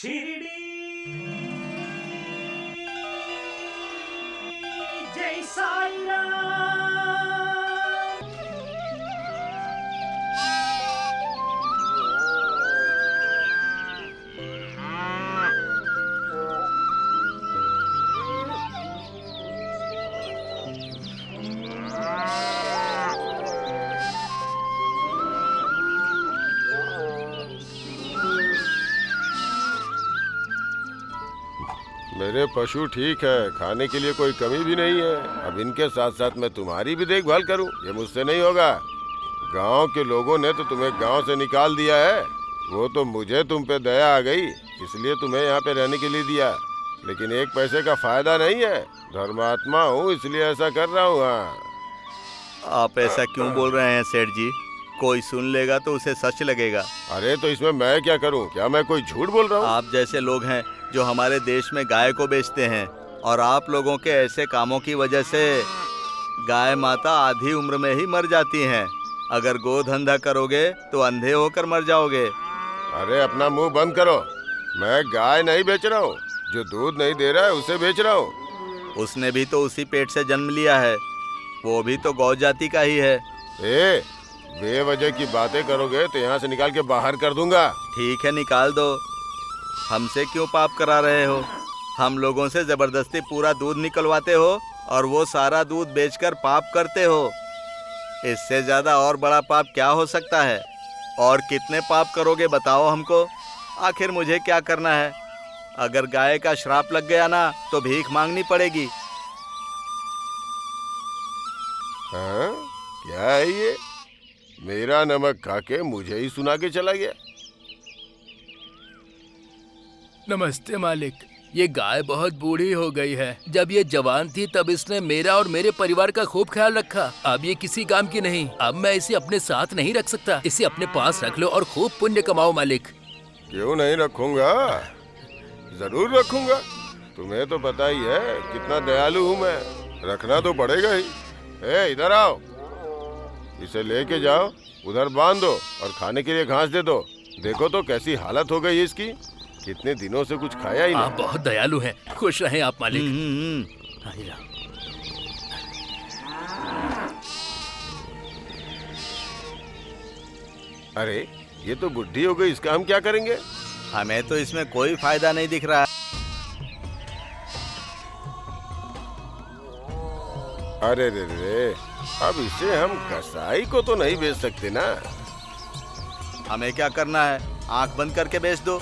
शिरडी जय साई राम। मेरे पशु ठीक है, खाने के लिए कोई कमी भी नहीं है। अब इनके साथ साथ मैं तुम्हारी भी देखभाल करूं, ये मुझसे नहीं होगा। गांव के लोगों ने तो तुम्हें गांव से निकाल दिया है। वो तो मुझे तुम पे दया आ गई, इसलिए तुम्हें यहाँ पे रहने के लिए दिया। लेकिन एक पैसे का फायदा नहीं है। धर्मात्मा हूँ इसलिए ऐसा कर रहा हूँ। हाँ, आप ऐसा क्यों बोल रहे हैं सेठ जी? कोई सुन लेगा तो उसे सच लगेगा। अरे तो इसमें मैं क्या करूँ? क्या मैं कोई झूठ बोल रहा हूँ? आप जैसे लोग हैं जो हमारे देश में गाय को बेचते हैं, और आप लोगों के ऐसे कामों की वजह से गाय माता आधी उम्र में ही मर जाती हैं। अगर गोधंधा करोगे तो अंधे होकर मर जाओगे। अरे अपना मुंह बंद करो। मैं गाय नहीं बेच रहा हूँ, जो दूध नहीं दे रहा है उसे बेच रहा हूँ। उसने भी तो उसी पेट से जन्म लिया है, वो भी तो गौ जाति का ही है। बेवजह की बातें करोगे तो यहाँ से निकाल के बाहर कर दूंगा। ठीक है, निकाल दो। हमसे क्यों पाप करा रहे हो? हम लोगों से जबरदस्ती पूरा दूध निकलवाते हो और वो सारा दूध बेचकर पाप करते हो। इससे ज्यादा और बड़ा पाप क्या हो सकता है? और कितने पाप करोगे बताओ हमको। आखिर मुझे क्या करना है? अगर गाय का श्राप लग गया ना तो भीख मांगनी पड़ेगी। हाँ? क्या है ये? मेरा नमक खा के मुझे ही सुना के चला गया। नमस्ते मालिक, ये गाय बहुत बूढ़ी हो गई है। जब ये जवान थी तब इसने मेरा और मेरे परिवार का खूब ख्याल रखा। अब ये किसी काम की नहीं। अब मैं इसे अपने साथ नहीं रख सकता। इसे अपने पास रख लो और खूब पुण्य कमाओ मालिक। क्यों नहीं रखूंगा? जरूर रखूंगा। तुम्हें तो पता ही है कितना दयालु हूँ मैं। रखना तो पड़ेगा ही। इधर आओ, इसे लेके जाओ, उधर बांध दो और खाने के लिए घास दे दो। देखो तो कैसी हालत हो गई है इसकी। कितने दिनों से कुछ खाया ही नहीं। आप बहुत दयालु हैं। खुश रहें आप मालिक। अरे ये तो बुढ़ी हो गई, इसका हम क्या करेंगे? हमें तो इसमें कोई फायदा नहीं दिख रहा। अरे रे रे, अब इसे हम कसाई को तो नहीं बेच सकते ना। हमें क्या करना है? आंख बंद करके बेच दो।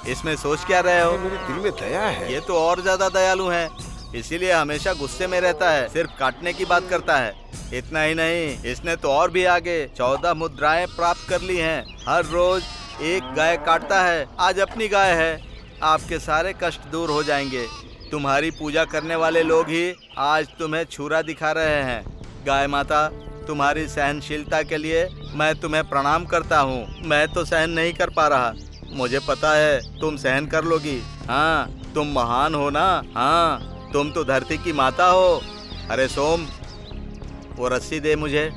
इसमें सोच क्या रहे हो? मेरे दिल में दया है। ये तो और ज्यादा दयालु है, इसीलिए हमेशा गुस्से में रहता है, सिर्फ काटने की बात करता है। इतना ही नहीं, इसने तो और भी आगे 14 मुद्राएं प्राप्त कर ली हैं। हर रोज एक गाय काटता है। आज अपनी गाय है। आपके सारे कष्ट दूर हो जाएंगे। तुम्हारी पूजा करने वाले लोग ही आज तुम्हें छुरा दिखा रहे हैं। गाय माता, तुम्हारी सहनशीलता के लिए मैं तुम्हें प्रणाम करता हूँ। मैं तो सहन नहीं कर पा रहा। मुझे पता है तुम सहन कर लोगी। हाँ, तुम महान हो ना। हाँ, तुम तो धरती की माता हो। अरे सोम, वो रस्सी दे मुझे।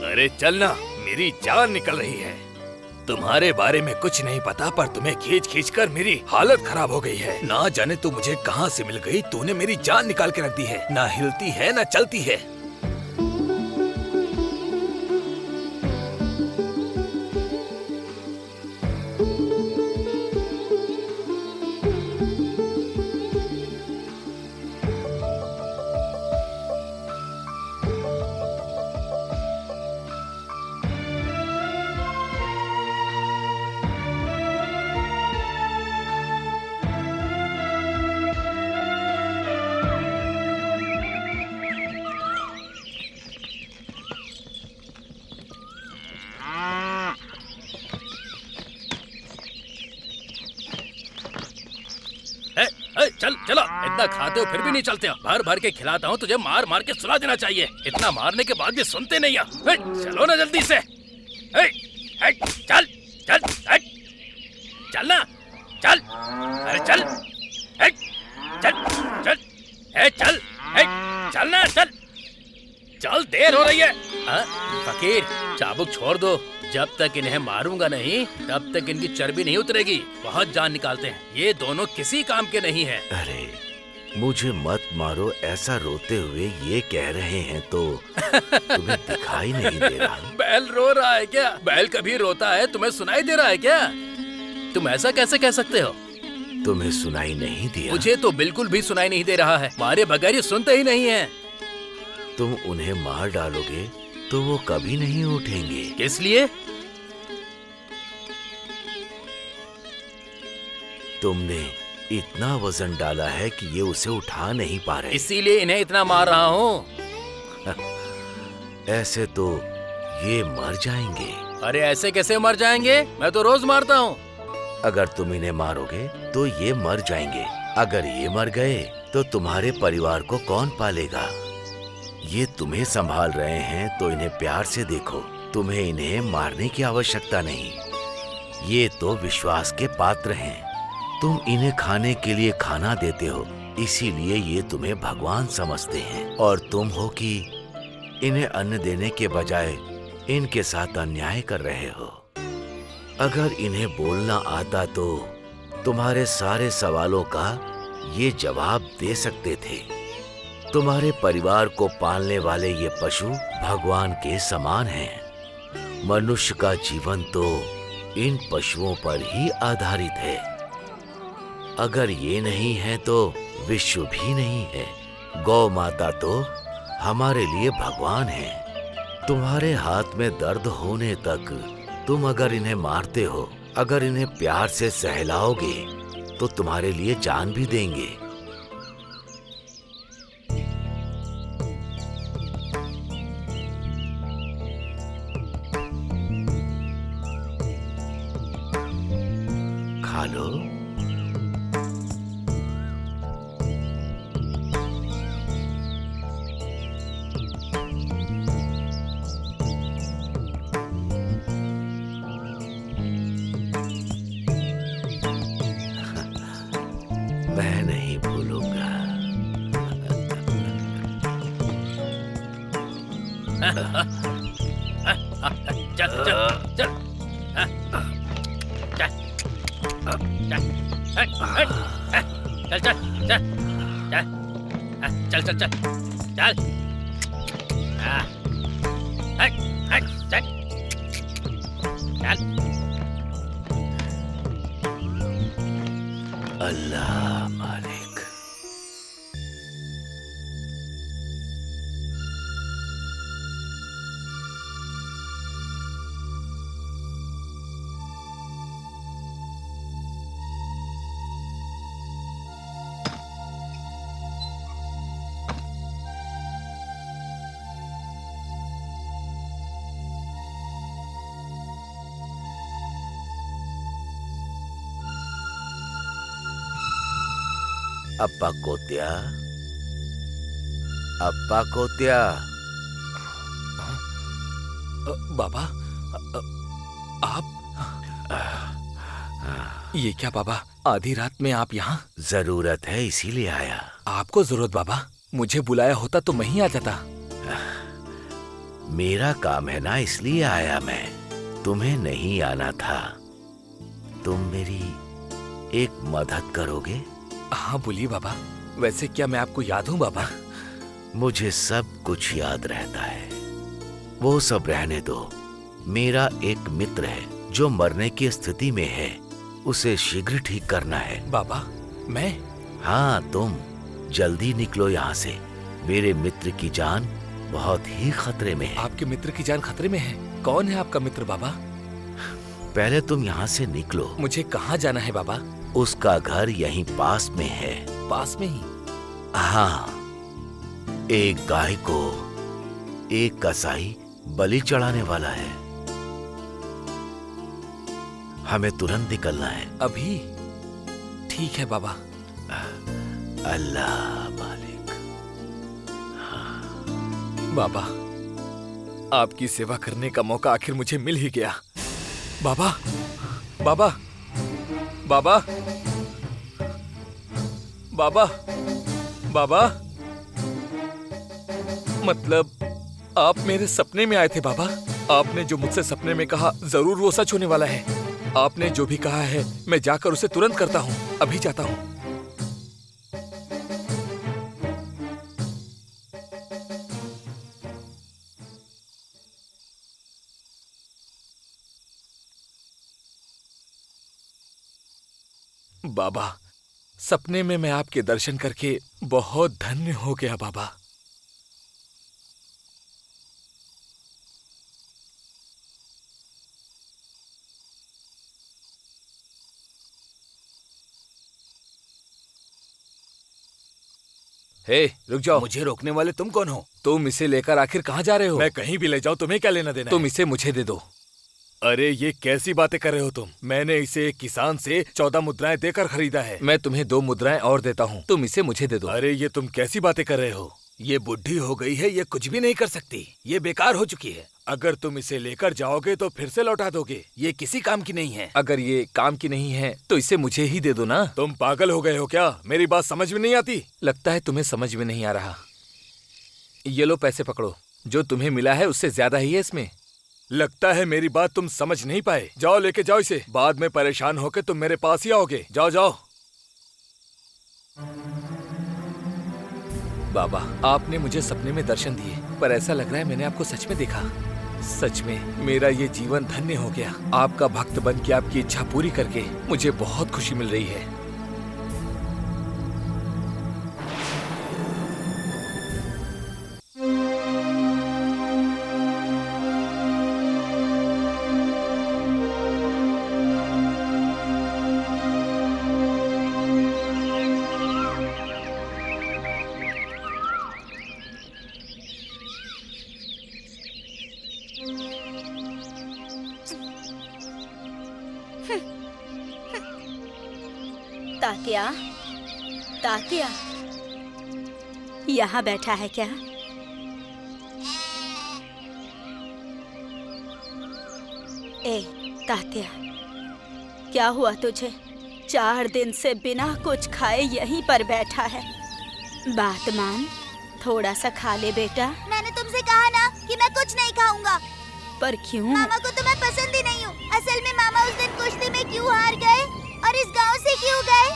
अरे चलना, मेरी जान निकल रही है। तुम्हारे बारे में कुछ नहीं पता, पर तुम्हें खींच खींच कर मेरी हालत खराब हो गई है। ना जाने तू मुझे कहां से मिल गई। तूने मेरी जान निकाल के रख दी है। ना हिलती है ना चलती है। चल चलो, इतना खाते हो फिर भी नहीं चलते हो। भर भर के खिलाता हूँ तुझे, मार मार के सुला देना चाहिए। इतना मारने के बाद भी सुनते नहीं हो। चलो ना जल्दी से। चल चल चल ना, चल, अरे चल, चल चल चल चल ना, चल चल, देर हो रही है। फकीर, चाबुक छोड़ दो। जब तक इन्हें मारूंगा नहीं तब तक इनकी चर्बी नहीं उतरेगी। बहुत जान निकालते हैं, ये दोनों किसी काम के नहीं हैं। अरे मुझे मत मारो, ऐसा रोते हुए ये कह रहे हैं तो तुम्हें दिखाई नहीं दे रहा? बैल रो रहा है क्या? बैल कभी रोता है? तुम्हें सुनाई दे रहा है क्या? तुम ऐसा कैसे कह सकते हो? तुम्हें सुनाई नहीं दिया? मुझे तो बिल्कुल भी सुनाई नहीं दे रहा है। मारे बगैर ये सुनते ही नहीं हैं। तुम उन्हें मार डालोगे तो वो कभी नहीं उठेंगे। किस लिए? तुमने इतना वजन डाला है कि ये उसे उठा नहीं पा रहे। इसीलिए इन्हें इतना मार रहा हूँ। ऐसे तो ये मर जाएंगे। अरे ऐसे कैसे मर जाएंगे? मैं तो रोज मारता हूँ। अगर तुम इन्हें मारोगे तो ये मर जाएंगे। अगर ये मर गए तो तुम्हारे परिवार को कौन पालेगा? ये तुम्हें संभाल रहे हैं तो इन्हें प्यार से देखो। तुम्हें इन्हें मारने की आवश्यकता नहीं। ये तो विश्वास के पात्र हैं। तुम इन्हें खाने के लिए खाना देते हो, इसीलिए ये तुम्हें भगवान समझते हैं। और तुम हो कि इन्हें अन्न देने के बजाय इनके साथ अन्याय कर रहे हो। अगर इन्हें बोलना आता तो तुम्हारे सारे सवालों का ये जवाब दे सकते थे। तुम्हारे परिवार को पालने वाले ये पशु भगवान के समान हैं। मनुष्य का जीवन तो इन पशुओं पर ही आधारित है। अगर ये नहीं है तो विश्व भी नहीं है। गौ माता तो हमारे लिए भगवान है। तुम्हारे हाथ में दर्द होने तक तुम अगर इन्हें मारते हो, अगर इन्हें प्यार से सहलाओगे तो तुम्हारे लिए जान भी देंगे। खा लो। मैं नहीं भूलूंगा। चल चल चल चल चल चल चल चल चल चल चल अल्लाह मालिक। अप्पा कोत्या, अप्पा कोत्या। बाबा, आप ये क्या बाबा, आधी रात में आप यहाँ? जरूरत है इसीलिए आया। आपको जरूरत बाबा? मुझे बुलाया होता तो मैं ही आ जाता। मेरा काम है ना, इसलिए आया मैं। तुम्हें नहीं आना था। तुम मेरी एक मदद करोगे? हाँ बोलिए बाबा। वैसे क्या मैं आपको याद हूँ बाबा? मुझे सब कुछ याद रहता है। वो सब रहने दो। मेरा एक मित्र है जो मरने की स्थिति में है। उसे शीघ्र ठीक करना है। बाबा मैं? हाँ तुम जल्दी निकलो यहाँ से। मेरे मित्र की जान बहुत ही खतरे में है। आपके मित्र की जान खतरे में है? कौन है आपका मित्र बाबा? पहले तुम यहाँ से निकलो। मुझे कहाँ जाना है बाबा? उसका घर यहीं पास में है। पास में ही? हाँ, एक गाय को एक कसाई बलि चढ़ाने वाला है। हमें तुरंत निकलना है। अभी? ठीक है बाबा। अल्लाह मालिक। बाबा, आपकी सेवा करने का मौका आखिर मुझे मिल ही गया। बाबा, बाबा, बाबा, बाबा, बाबा, मतलब आप मेरे सपने में आए थे बाबा। आपने जो मुझसे सपने में कहा जरूर वो सच होने वाला है। आपने जो भी कहा है मैं जाकर उसे तुरंत करता हूँ, अभी जाता हूँ। बाबा, सपने में मैं आपके दर्शन करके बहुत धन्य हो गया बाबा। हे, रुक जाओ। मुझे रोकने वाले तुम कौन हो? तुम इसे लेकर आखिर कहाँ जा रहे हो? मैं कहीं भी ले जाऊँ, तुम्हें क्या लेना देना? तुम इसे मुझे दे दो। अरे ये कैसी बातें कर रहे हो तुम? मैंने इसे एक किसान से 14 मुद्राएं देकर खरीदा है। मैं तुम्हें 2 मुद्राएं और देता हूँ, तुम इसे मुझे दे दो। अरे ये तुम कैसी बातें कर रहे हो? ये बुढ़ी हो गई है, ये कुछ भी नहीं कर सकती, ये बेकार हो चुकी है। अगर तुम इसे लेकर जाओगे तो फिर से लौटा दोगे। ये किसी काम की नहीं है। अगर ये काम की नहीं है तो इसे मुझे ही दे दो ना। तुम पागल हो गए हो क्या? मेरी बात समझ में नहीं आती? लगता है तुम्हें समझ में नहीं आ रहा। ये लो पैसे पकड़ो, जो तुम्हें मिला है उससे ज्यादा ही है इसमें। लगता है मेरी बात तुम समझ नहीं पाए। जाओ लेके जाओ इसे, बाद में परेशान होके तुम मेरे पास ही आओगे। जाओ जाओ। बाबा, आपने मुझे सपने में दर्शन दिए, पर ऐसा लग रहा है मैंने आपको सच में देखा। सच में मेरा ये जीवन धन्य हो गया। आपका भक्त बन के आपकी इच्छा पूरी करके मुझे बहुत खुशी मिल रही है। तात्या, तात्या, यहाँ बैठा है क्या? ए तात्या, क्या हुआ तुझे? 4 दिन से बिना कुछ खाए यहीं पर बैठा है। बात मान, थोड़ा सा खा ले बेटा। मैंने तुमसे कहा ना कि मैं कुछ नहीं खाऊंगा। पर क्यों? मामा को तो मैं पसंद ही नहीं हूँ। असल में मामा उस दिन कुश्ती में क्यों हार गए और इस गांव से क्यों गए?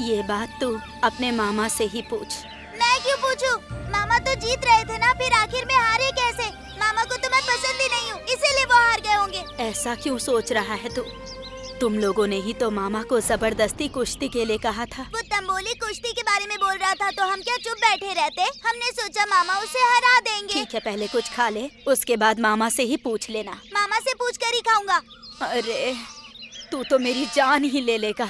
ये बात तू अपने मामा से ही पूछ। मैं क्यों पूछूं? मामा तो जीत रहे थे ना, फिर आखिर में हारे कैसे? मामा को तो मैं पसंद ही नहीं हूँ, इसीलिए वो हार गए होंगे। ऐसा क्यों सोच रहा है तू? तुम लोगों ने ही तो मामा को जबरदस्ती कुश्ती के लिए कहा था। वो तंबोली कुश्ती के बारे में बोल रहा था तो हम क्या चुप बैठे रहते? हमने सोचा मामा उसे हरा देंगे। ठीक है, पहले कुछ खा ले, उसके बाद मामा से ही पूछ लेना। मामा से पूछ कर ही खाऊंगा। अरे तू तो मेरी जान ही ले लेगा।